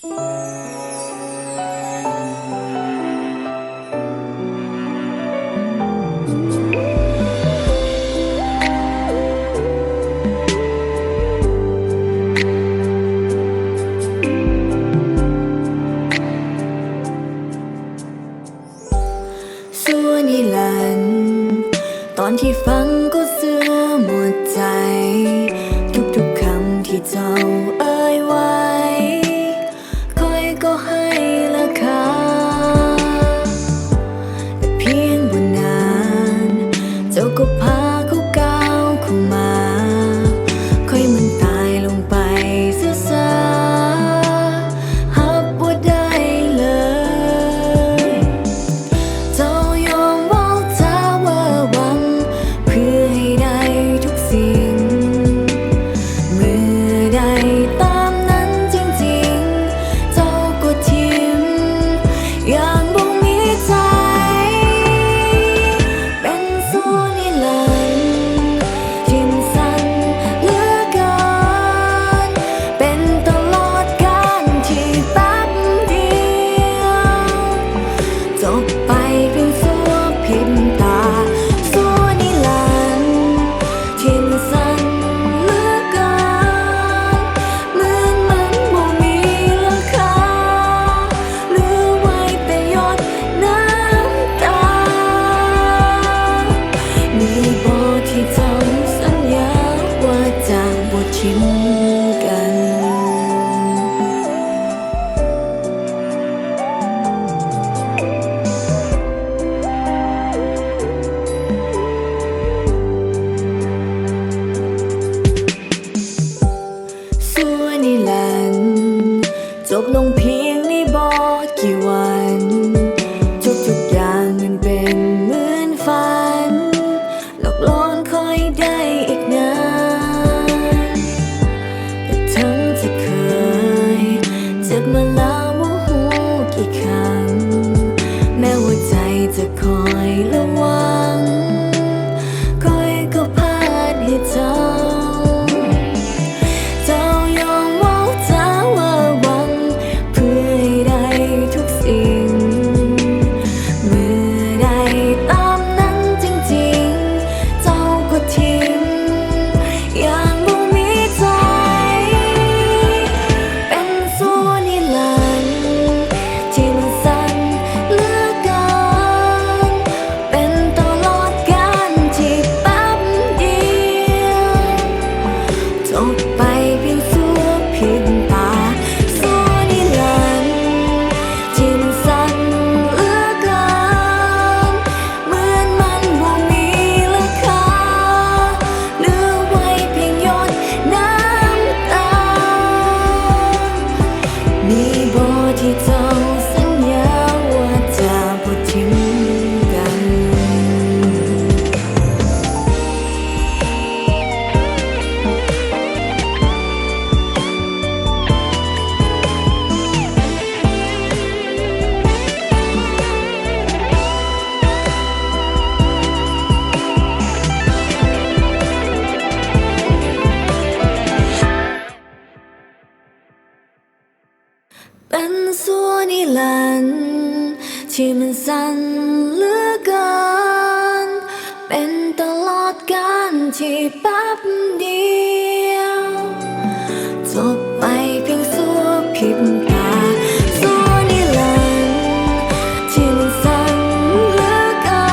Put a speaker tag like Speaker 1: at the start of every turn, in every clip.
Speaker 1: นิรันดร์ตอนที่ฟังก็เสื่อหมดใจทุกๆคำที่เจ้าเอ่ยไว้คอยก็ให้ราคาแต่เพียงบ่นานเจ้าก็พาเขาก้าวเข้ามาค่อยมันตายลงไปเสียซะหับบ่ได้เลยเจ้ายอมว่าจะเวอร์วังเพื่อให้ได้ทุกสิ่งเมื่อได้ตามนั้นจริงๆเจ้าก็ทิ้งอย่างบ่มีใจเป็นส่วนนิรันดร์ที่มันสั้นเหลือเกินเป็นตลอดกาลที่แป๊บเดียวจบไปเพียงชั่วพริบตาส่วนนิรันดร์ที่มันสั้นเหลือเกินเหมือนมันบ่มีราคาเหลือไว้แต่หยดน้ำตามีบ่ที่เจ้าสัญญาว่าจะบ่ทิ้งกันส่วนนิรันดร์จบลงเพียงในบ่กี่วันทุกอย่างมันเป็นเหมือนฝันหลอกล่อนคอยได้อีกนานแต่ทั้งที่เคยเจ็บมาแล้วว่าหูกี่ครั้งแม้ว่าใจจะคอยระวังคอยก็พลาดให้เจ้ายอมว่าจะเวอร์วังเพื่อให้ได้ทุกสิ่งเมื่อได้ตามนั้นจริงๆเจ้าก็ทิ้งอย่างบ่มีใจเป็นส่วนนิรันดร์ที่มันสั้นเหลือเกินเป็นตลอดกาลที่แป๊บเดียวจบไปเพียงชั่วพริบตาส่วนนิรันดร์ที่มันสั้นเหลือเกินเหมือนมันบ่มีราคาเหลือไว้เพียงหยดน้ำตามีบ่ที่เจ้าสัญญาว่าจะบ่ทิ้งกัน เป็นส่วนนิรันดร์ที่มันสั้นเหลือเกินเป็นตลอดกาลที่แป๊บเดียวจบไปเพียงชั่วพริบตาส่วนนิรันดร์ที่มันสั้นเหลือเกิ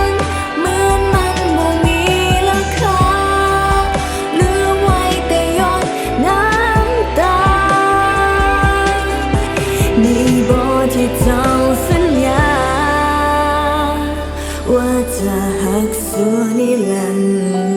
Speaker 1: นเหมือนมันบ่มีราคาเหลือไว้แต่หยดน้ำตามีบ่ที่เจ้าสัญญาว่าจะหักส่วนนิรันดร์